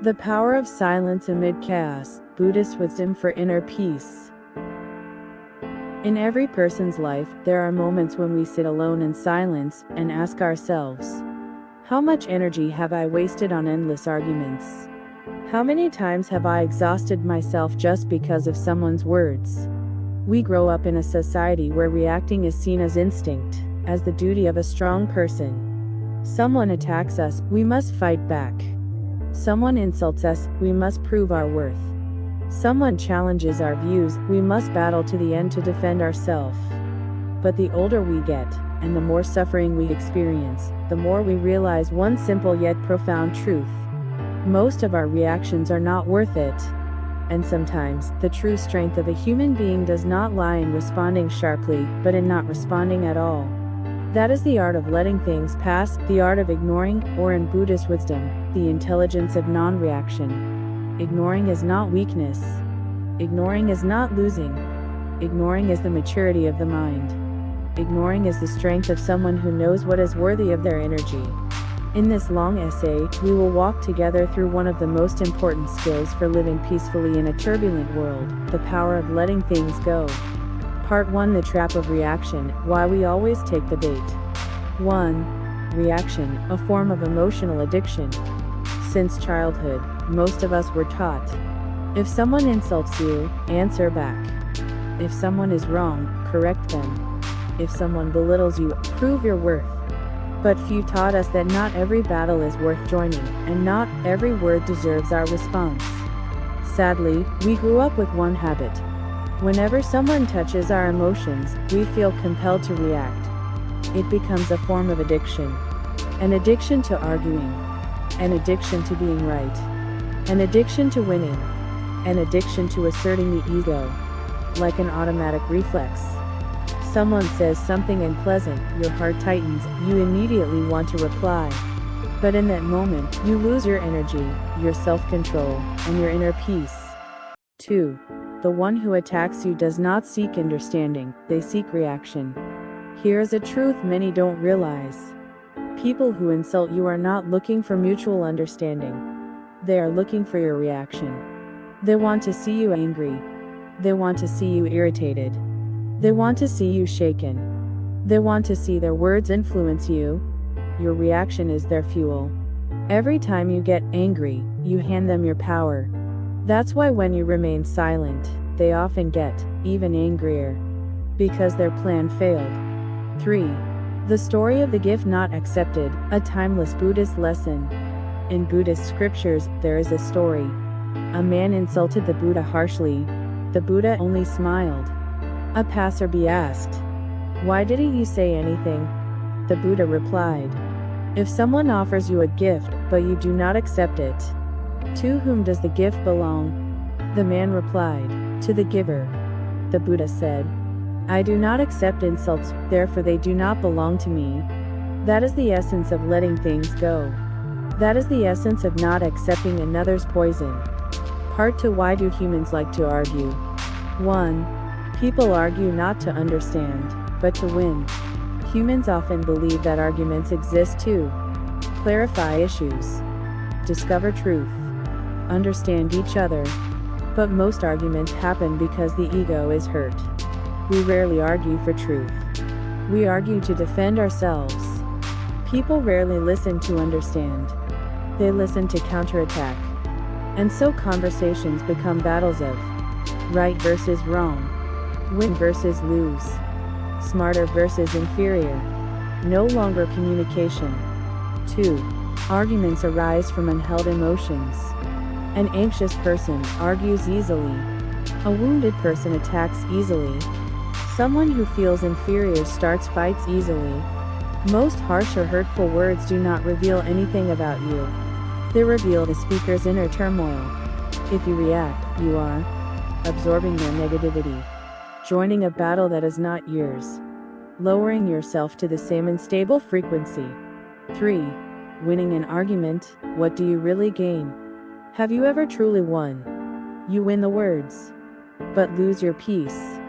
The power of silence amid chaos, Buddhist wisdom for inner peace. In every person's life, there are moments when we sit alone in silence and ask ourselves, how much energy have I wasted on endless arguments? How many times have I exhausted myself just because of someone's words? We grow up in a society where reacting is seen as instinct, as the duty of a strong person. Someone attacks us, we must fight back. Someone insults us, we must prove our worth. Someone challenges our views, we must battle to the end to defend ourselves. But the older we get, and the more suffering we experience, the more we realize one simple yet profound truth. Most of our reactions are not worth it. And sometimes, the true strength of a human being does not lie in responding sharply, but in not responding at all. That is the art of letting things pass, the art of ignoring, or in Buddhist wisdom, the intelligence of non-reaction. Ignoring is not weakness. Ignoring is not losing. Ignoring is the maturity of the mind. Ignoring is the strength of someone who knows what is worthy of their energy. In this long essay, we will walk together through one of the most important skills for living peacefully in a turbulent world, the power of letting things go. Part 1: The Trap of Reaction, Why We Always Take the Bait. 1. Reaction, a form of emotional addiction. Since childhood, most of us were taught, if someone insults you, answer back. If someone is wrong, correct them. If someone belittles you, prove your worth. But few taught us that not every battle is worth joining, and not every word deserves our response. Sadly, we grew up with one habit. Whenever someone touches our emotions, we feel compelled to react. It becomes a form of addiction. An addiction to arguing. An addiction to being right. An addiction to winning. An addiction to asserting the ego. Like an automatic reflex. Someone says something unpleasant, your heart tightens, you immediately want to reply. But in that moment, you lose your energy, your self-control, and your inner peace. 2. The one who attacks you does not seek understanding, they seek reaction. Here is a truth many don't realize. People who insult you are not looking for mutual understanding. They are looking for your reaction. They want to see you angry. They want to see you irritated. They want to see you shaken. They want to see their words influence you. Your reaction is their fuel. Every time you get angry, you hand them your power. That's why when you remain silent, they often get even angrier. Because their plan failed. 3. The story of the gift not accepted, a timeless Buddhist lesson. In Buddhist scriptures, there is a story. A man insulted the Buddha harshly. The Buddha only smiled. A passerby asked, "Why didn't you say anything?" The Buddha replied, "If someone offers you a gift, but you do not accept it, to whom does the gift belong?" The man replied, "To the giver." The Buddha said, "I do not accept insults, therefore they do not belong to me." That is the essence of letting things go. That is the essence of not accepting another's poison. Part 2: Why do humans like to argue? 1. People argue not to understand, but to win. Humans often believe that arguments exist to clarify issues, discover truth, understand each other. But most arguments happen because the ego is hurt. We rarely argue for truth. We argue to defend ourselves. People rarely listen to understand. They listen to counterattack. And so conversations become battles of right versus wrong, win versus lose, smarter versus inferior. No longer communication. 2. Arguments arise from unheld emotions. An anxious person argues easily. A wounded person attacks easily. Someone who feels inferior starts fights easily. Most harsh or hurtful words do not reveal anything about you. They reveal the speaker's inner turmoil. If you react, you are absorbing their negativity, joining a battle that is not yours, lowering yourself to the same unstable frequency. 3. Winning an argument, what do you really gain? Have you ever truly won? You win the words, but lose your peace.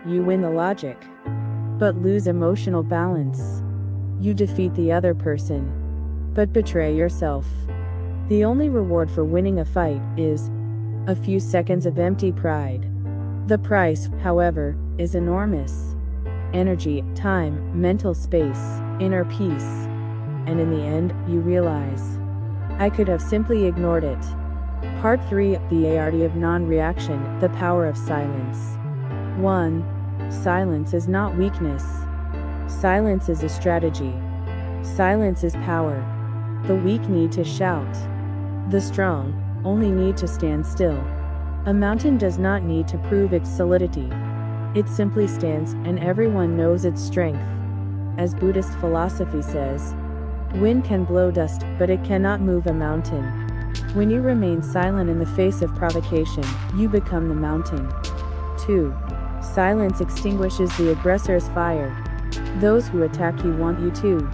You win the logic, but lose emotional balance. You defeat the other person, but betray yourself. The only reward for winning a fight is a few seconds of empty pride. The price, however, is enormous. Energy, time, mental space, inner peace. And in the end, you realize, I could have simply ignored it. Part 3, the art of non-reaction, the power of silence. 1. Silence is not weakness. Silence is a strategy. Silence is power. The weak need to shout. The strong only need to stand still. A mountain does not need to prove its solidity. It simply stands, and everyone knows its strength. As Buddhist philosophy says, wind can blow dust, but it cannot move a mountain. When you remain silent in the face of provocation, you become the mountain. 2. Silence extinguishes the aggressor's fire. Those who attack you want you to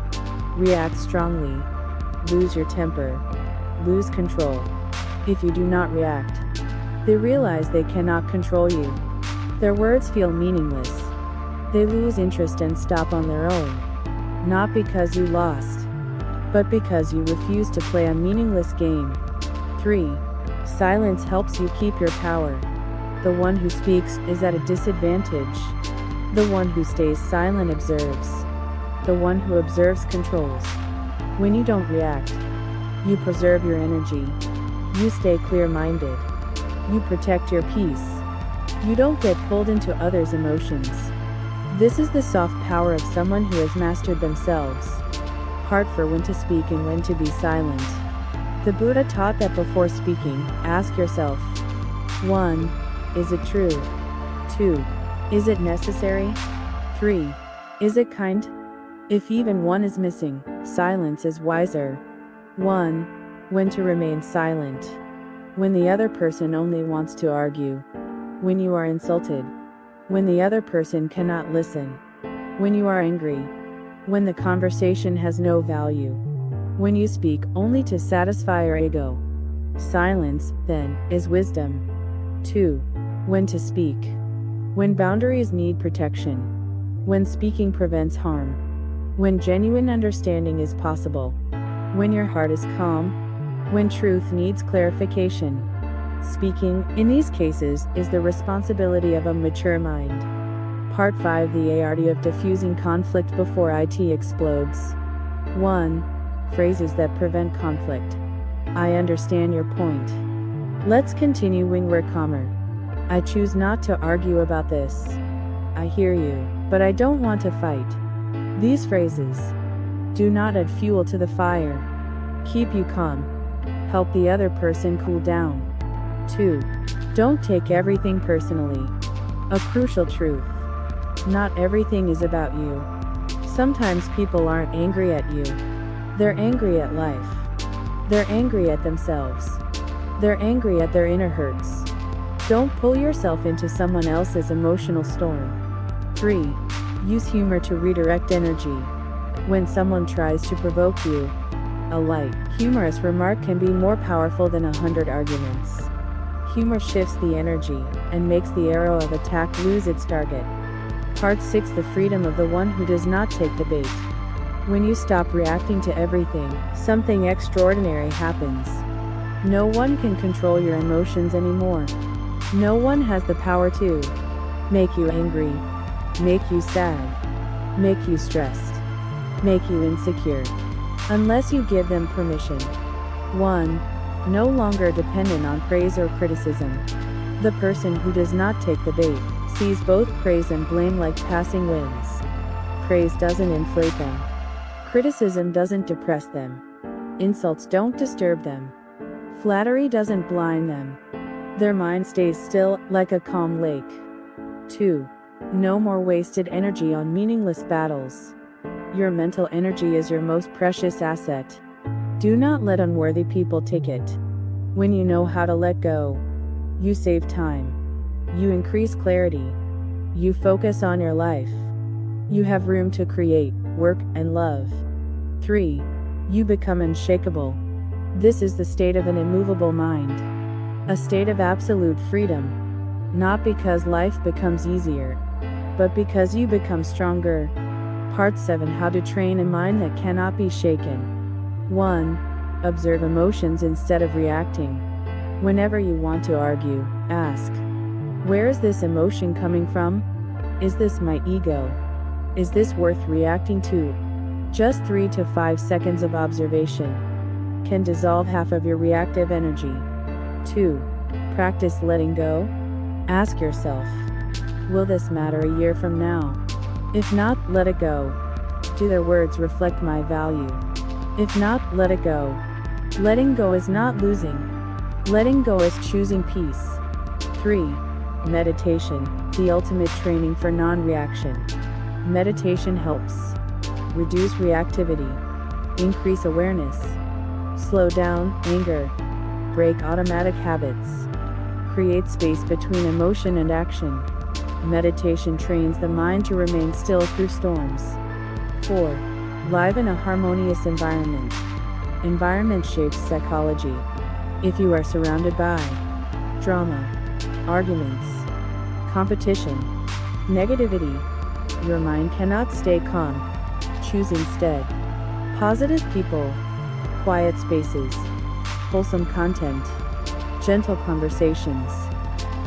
react strongly, lose your temper, lose control. If you do not react, they realize they cannot control you. Their words feel meaningless. They lose interest and stop on their own. Not because you lost, but because you refuse to play a meaningless game. 3. Silence helps you keep your power. The one who speaks is at a disadvantage. The one who stays silent observes. The one who observes controls. When you don't react, you preserve your energy. You stay clear-minded. You protect your peace. You don't get pulled into others' emotions. This is the soft power of someone who has mastered themselves. Part for when to speak and when to be silent. The Buddha taught that before speaking, ask yourself, 1. Is it true? 2. Is it necessary? 3. Is it kind? If even one is missing, silence is wiser. 1. When to remain silent. When the other person only wants to argue. When you are insulted. When the other person cannot listen. When you are angry. When the conversation has no value. When you speak only to satisfy your ego. Silence, then, is wisdom. 2. When to speak. When boundaries need protection. When speaking prevents harm. When genuine understanding is possible. When your heart is calm. When truth needs clarification. Speaking, in these cases, is the responsibility of a mature mind. Part 5, the art of diffusing conflict before it explodes. 1. Phrases that prevent conflict. I understand your point. Let's continue when we're calmer. I choose not to argue about this. I hear you, but I don't want to fight. These phrases do not add fuel to the fire. Keep you calm. Help the other person cool down. 2. Don't take everything personally. A crucial truth. Not everything is about you. Sometimes people aren't angry at you. They're angry at life. They're angry at themselves. They're angry at their inner hurts. Don't pull yourself into someone else's emotional storm. 3. Use humor to redirect energy. When someone tries to provoke you, a light, humorous remark can be more powerful than 100 arguments. Humor shifts the energy and makes the arrow of attack lose its target. Part 6, the freedom of the one who does not take the bait. When you stop reacting to everything, something extraordinary happens. No one can control your emotions anymore. No one has the power to make you angry, make you sad, make you stressed, make you insecure, unless you give them permission. 1. No longer dependent on praise or criticism. The person who does not take the bait sees both praise and blame like passing winds. Praise doesn't inflate them. Criticism doesn't depress them. Insults don't disturb them. Flattery doesn't blind them. Their mind stays still, like a calm lake. 2. No more wasted energy on meaningless battles. Your mental energy is your most precious asset. Do not let unworthy people take it. When you know how to let go, you save time. You increase clarity. You focus on your life. You have room to create, work, and love. 3. You become unshakable. This is the state of an immovable mind. A state of absolute freedom. Not because life becomes easier, but because you become stronger. Part 7, how to train a mind that cannot be shaken. 1. Observe emotions instead of reacting. Whenever you want to argue, ask, where is this emotion coming from? Is this my ego? Is this worth reacting to? Just 3 to 5 seconds of observation can dissolve half of your reactive energy. 2. Practice letting go. Ask yourself, will this matter a year from now? If not, let it go. Do their words reflect my value? If not, let it go. Letting go is not losing. Letting go is choosing peace. 3. Meditation, the ultimate training for non-reaction. Meditation helps reduce reactivity, increase awareness, slow down anger, break automatic habits, create space between emotion and action. Meditation trains the mind to remain still through storms. 4. Live in a harmonious environment. Environment shapes psychology. If you are surrounded by drama, arguments, competition, negativity, your mind cannot stay calm. Choose instead positive people, quiet spaces, wholesome content, gentle conversations.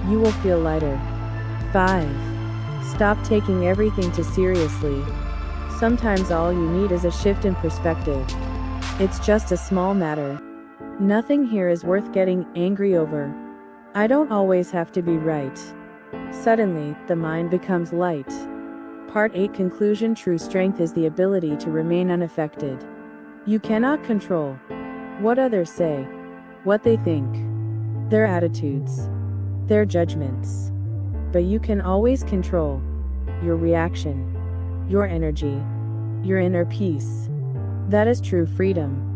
You will feel lighter. 5. Stop taking everything too seriously. Sometimes all you need is a shift in perspective. It's just a small matter. Nothing here is worth getting angry over. I don't always have to be right. Suddenly, the mind becomes light. Part 8 Conclusion. True strength is the ability to remain unaffected. You cannot control what others say, what they think, their attitudes, their judgments. But you can always control your reaction, your energy, your inner peace. That is true freedom.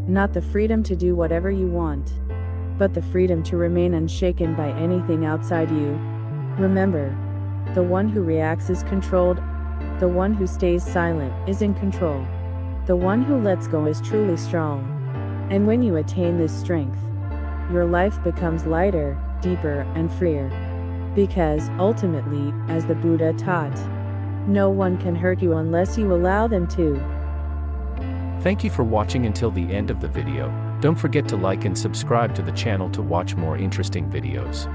Not the freedom to do whatever you want, but the freedom to remain unshaken by anything outside you. Remember, the one who reacts is controlled. The one who stays silent is in control. The one who lets go is truly strong. And when you attain this strength, your life becomes lighter, deeper, and freer. Because, ultimately, as the Buddha taught, no one can hurt you unless you allow them to. Thank you for watching until the end of the video. Don't forget to like and subscribe to the channel to watch more interesting videos.